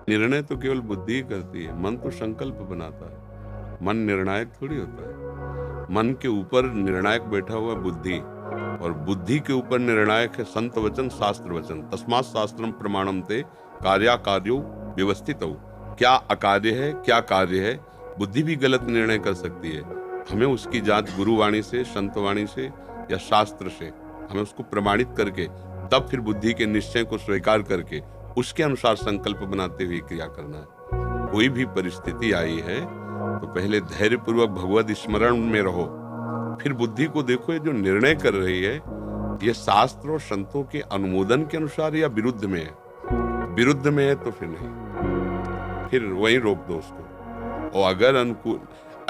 निर्णय तो केवल बुद्धि ही करती है, मन तो संकल्प बनाता है। मन निर्णायक थोड़ी होता है। मन के ऊपर निर्णायक बैठा हुआ बुद्धि, और बुद्धि के ऊपर निर्णायक है संत वचन, शास्त्र वचन। तस्मात् शास्त्रम प्रमाणम ते कार्याकार्यो व्यवस्थित हो। क्या अकार्य है, क्या कार्य है, बुद्धि भी गलत निर्णय कर सकती है। हमें उसकी जांच गुरुवाणी से, संतवाणी से या शास्त्र से, हमें उसको प्रमाणित करके तब फिर बुद्धि के निश्चय को स्वीकार करके उसके अनुसार संकल्प बनाते हुए क्रिया करना है। कोई भी परिस्थिति आई है तो पहले धैर्य पूर्वक भगवत स्मरण में रहो, फिर बुद्धि को देखो ये जो निर्णय कर रही है ये शास्त्र और संतों के अनुमोदन के अनुसार या विरुद्ध में है। विरुद्ध में है तो फिर नहीं, फिर वहीं रोक दो उसको। और अगर अनुकूल,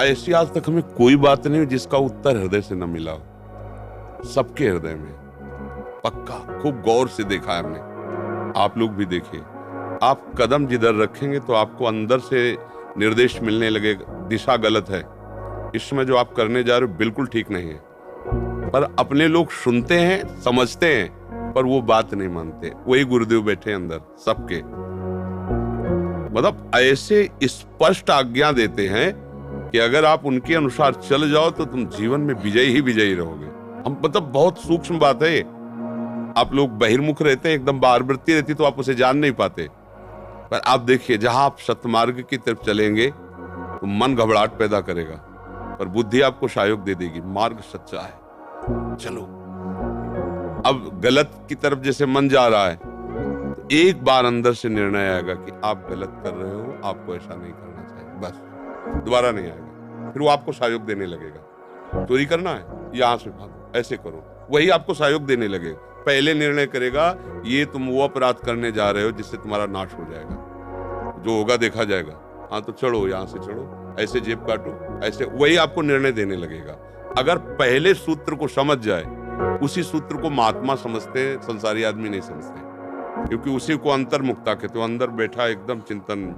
ऐसी आज तक हमें कोई बात नहीं जिसका उत्तर हृदय से न मिला हो। सबके हृदय में पक्का, खूब गौर से देखा है हमने, आप लोग भी देखिए। आप कदम जिधर रखेंगे तो आपको अंदर से निर्देश मिलने लगेगा, दिशा गलत है, इसमें जो आप करने जा रहे हो बिल्कुल ठीक नहीं है। पर अपने लोग सुनते हैं, समझते हैं, पर वो बात नहीं मानते। वही गुरुदेव बैठे अंदर सबके, मतलब ऐसे स्पष्ट आज्ञा देते हैं कि अगर आप उनके अनुसार चल जाओ तो तुम जीवन में विजयी ही विजयी रहोगे। हम मतलब बहुत सूक्ष्म बात है। आप लोग बहिर्मुख रहते हैं, एकदम बाहरवृत्ति रहती तो आप उसे जान नहीं पाते। पर आप देखिए जहां आप सतमार्ग की तरफ चलेंगे तो मन घबराहट पैदा करेगा, पर बुद्धि आपको सहयोग दे देगी, मार्ग सच्चा है, चलो। अब गलत की तरफ जैसे मन जा रहा है तो एक बार अंदर से निर्णय आएगा कि आप गलत कर रहे हो, आपको ऐसा नहीं करना चाहिए, बस दोबारा नहीं आएगा। फिर वो आपको सहयोग देने लगेगा। चोरी करना है, यहां से भागो, ऐसे करो, वही आपको सहयोग देने लगेगा। पहले निर्णय करेगा ये तुम वो अपराध करने जा रहे हो जिससे तुम्हारा नाश हो जाएगा, जो होगा देखा जाएगा, हाँ तो चढ़ो, यहां से चढ़ो, ऐसे जेब काटो, ऐसे, वही आपको निर्णय देने लगेगा। अगर पहले सूत्र को समझ जाए, उसी सूत्र को महात्मा समझते, संसारी आदमी नहीं समझते, क्योंकि उसी को अंतर्मुक्ता कहते हो, अंदर बैठा एकदम चिंतन,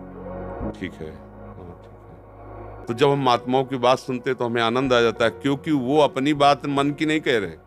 ठीक है, हाँ ठीक है। तो जब हम महात्माओं की बात सुनते तो हमें आनंद आ जाता है, क्योंकि वो अपनी बात मन की नहीं कह रहे,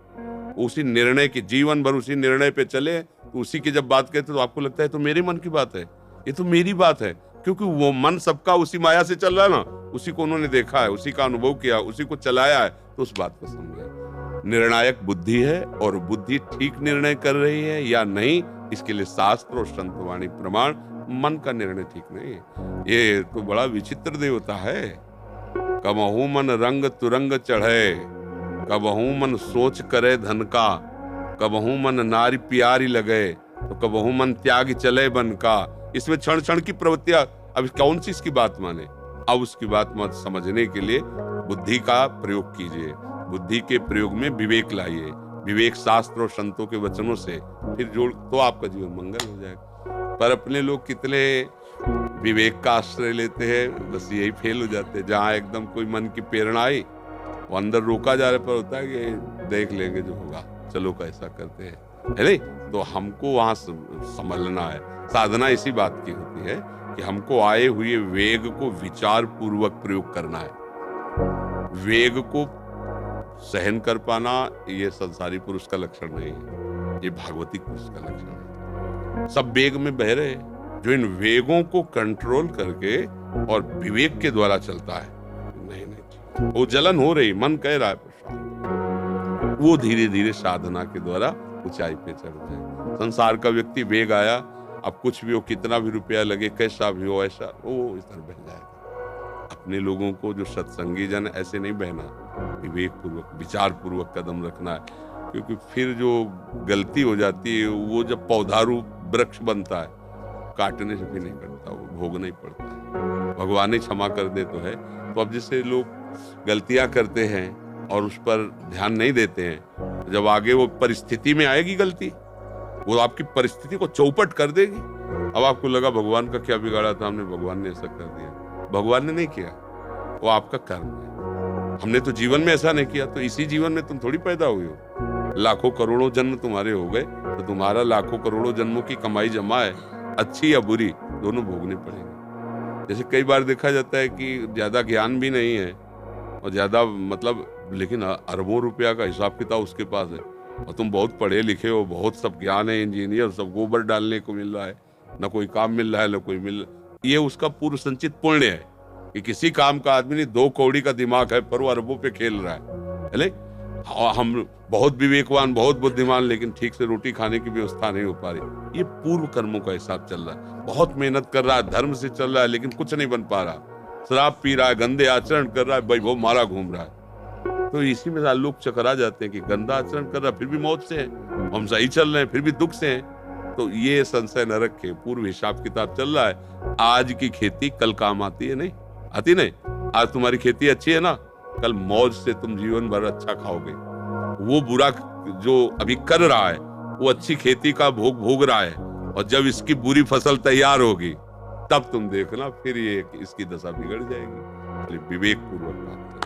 उसी निर्णय की, जीवन भर उसी निर्णय पे चले, तो उसी की जब बात कहते तो आपको लगता है तो मेरे मन की बात है, ये तो मेरी बात है, क्योंकि वो मन सबका उसी माया से चल रहा है ना, उसी को उन्होंने देखा है, उसी का अनुभव किया, उसी को चलाया है, तो उस बात को समझा। निर्णायक बुद्धि है, और बुद्धि ठीक निर्णय कर रही है या नहीं, इसके लिए शास्त्र और संतवाणी प्रमाण। मन का निर्णय ठीक नहीं है। ये तो बड़ा विचित्र देवता है। कबहू मन रंग तुरंग चढ़े, कबहू मन सोच करे धन का, कबहू मन नारी प्यारी लगे, तो कबहू मन त्याग चले बन का। इसमें क्षण क्षण की प्रवृत्तियां, अब कौन सी इसकी बात माने। अब उसकी बात मत समझने के लिए बुद्धि का प्रयोग कीजिए, बुद्धि के प्रयोग में विवेक लाइए, विवेक शास्त्र और संतों के वचनों से फिर जोड़, तो आपका जीवन मंगल हो जाएगा। पर अपने लोग कितने विवेक का आश्रय लेते हैं, बस यही फेल हो जाते हैं। जहां एकदम कोई मन की प्रेरणा आई, वो अंदर रोका जा रहा पर होता है कि देख लेंगे जो होगा, चलो कैसा करते हैं, है नहीं। तो हमको वहां संभलना है। साधना इसी बात की होती है कि हमको आए हुए वेग को विचार पूर्वक प्रयोग करना है। वेग को सहन कर पाना ये संसारी पुरुष का लक्षण नहीं है, ये भागवतिक पुरुष का लक्षण है। सब वेग में बह रहे हैं, जो इन वेगों को कंट्रोल करके और विवेक के द्वारा चलता है, नहीं नहीं, वो जलन हो रही, मन कह रहा है, वो धीरे धीरे साधना के द्वारा ऊंचाई पे चढ़ जाए। संसार का व्यक्ति वेग आया, अब कुछ भी हो, कितना भी रुपया लगे, कैसा भी हो, ऐसा वो इधर बह जाएगा। अपने लोगों को जो सत्संगी जन, ऐसे नहीं बहना, विवेक पूर्वक विचार पूर्वक कदम रखना है। क्योंकि फिर जो गलती हो जाती है, वो जब पौधा रूप वृक्ष बनता है, काटने से भी नहीं कटता, वो भोगना ही पड़ता है। भगवान ही क्षमा कर दे तो है। तो अब जैसे लोग गलतियां करते हैं और उस पर ध्यान नहीं देते हैं, जब आगे वो परिस्थिति में आएगी गलती, वो आपकी परिस्थिति को चौपट कर देगी। अब आपको लगा भगवान का क्या बिगाड़ा था, हमने, भगवान ने ऐसा कर दिया। भगवान ने नहीं किया, वो आपका कर्म है। हमने तो जीवन में ऐसा नहीं किया, तो इसी जीवन में तुम थोड़ी पैदा हुए हो। लाखों करोड़ों जन्म तुम्हारे हो गए, तो तुम्हारा लाखों करोड़ों जन्मों की कमाई जमा है, अच्छी या बुरी, दोनों भोगने पड़ेंगे। जैसे कई बार देखा जाता है कि ज्यादा ज्ञान भी नहीं है और ज्यादा मतलब, लेकिन अरबों रुपया का हिसाब किताब उसके पास है, और तुम बहुत पढ़े लिखे हो, बहुत सब ज्ञान है, इंजीनियर, सब गोबर डालने को मिल रहा है, ना कोई काम मिल रहा है, ना कोई मिल, ये उसका पूर्व संचित पुण्य है कि किसी काम का आदमी नहीं, 2 कौड़ी का दिमाग है पर वो अरबों पे खेल रहा है ले? और हम बहुत विवेकवान, बहुत बुद्धिमान, लेकिन ठीक से रोटी खाने की व्यवस्था नहीं हो पा रही। ये पूर्व कर्मों का हिसाब चल रहा है। बहुत मेहनत कर रहा है, धर्म से चल रहा है, लेकिन कुछ नहीं बन पा रहा। शराब पी रहा है, गंदे आचरण कर रहा है, वैभव मारा घूम रहा है। तो इसी में लोग चकरा जाते हैं कि गंदा आचरण कर रहा है फिर भी मौत से है, हम सही चल रहे हैं फिर भी दुख से हैं। तो ये संशय न रखे, पूर्व हिसाब किताब चल रहा है। आज की खेती कल काम आती है नहीं? आती नहीं? आज तुम्हारी खेती अच्छी है ना, कल मौज से तुम जीवन भर अच्छा खाओगे। वो बुरा जो अभी कर रहा है वो अच्छी खेती का भोग भोग रहा है, और जब इसकी बुरी फसल तैयार होगी तब तुम देखना फिर ये इसकी दशा बिगड़ जाएगी। विवेक पूर्वक